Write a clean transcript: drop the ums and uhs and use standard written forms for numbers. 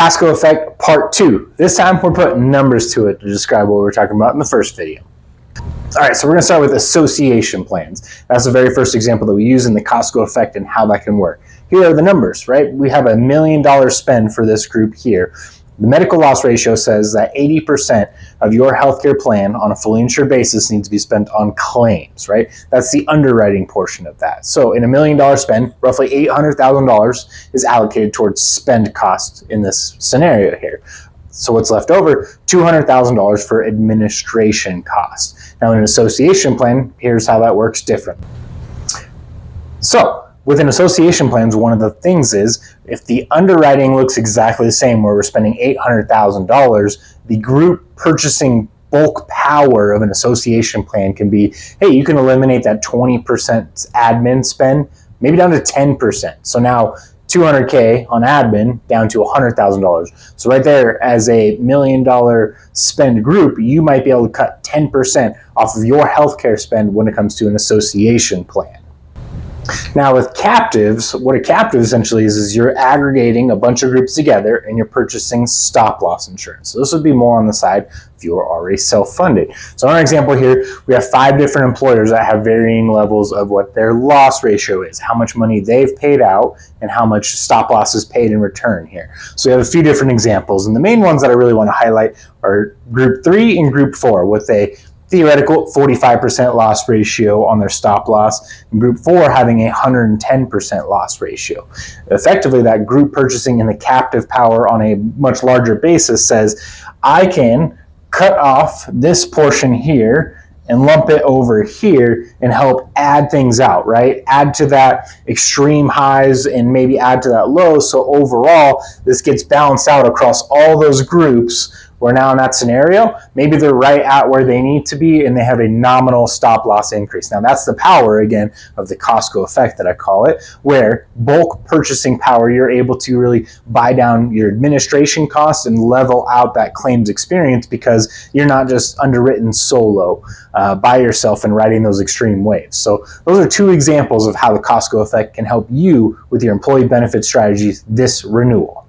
Costco Effect Part 2. This time we're putting numbers to it to describe what we were talking about in the first video. All right, so we're going to start with association plans. That's the very first example that we use in the Costco Effect and how that can work. Here are the numbers, right? We have $1 million spend for this group here. The medical loss ratio says that 80% of your healthcare plan on a fully insured basis needs to be spent on claims, right? That's the underwriting portion of that. So in $1 million spend, roughly $800,000 is allocated towards spend costs in this scenario here. So what's left over? $200,000 for administration costs. Now in an association plan, here's how that works different. So within association plans, one of the things is if the underwriting looks exactly the same, where we're spending $800,000, the group purchasing bulk power of an association plan can be, hey, you can eliminate that 20% admin spend, maybe down to 10%. So now $200K on admin down to $100,000. So right there, as a $1 million spend group, you might be able to cut 10% off of your healthcare spend when it comes to an association plan. Now with captives, what a captive essentially is you're aggregating a bunch of groups together and you're purchasing stop loss insurance. So this would be more on the side if you are already self-funded. So in our example here, we have 5 different employers that have varying levels of what their loss ratio is, how much money they've paid out and how much stop loss is paid in return here. So we have a few different examples, and the main ones that I really want to highlight are Group 3 and Group 4 with a theoretical 45% loss ratio on their stop loss, and Group 4 having a 110% loss ratio. Effectively, that group purchasing in the captive power on a much larger basis says, I can cut off this portion here and lump it over here and help add things out, right? Add to that extreme highs and maybe add to that low. So overall, this gets balanced out across all those groups. Where now in that scenario, maybe they're right at where they need to be and they have a nominal stop loss increase. Now that's the power, again, of the Costco Effect that I call it, where bulk purchasing power, you're able to really buy down your administration costs and level out that claims experience because you're not just underwritten solo by yourself and riding those extreme waves. So those are 2 examples of how the Costco Effect can help you with your employee benefit strategies this renewal.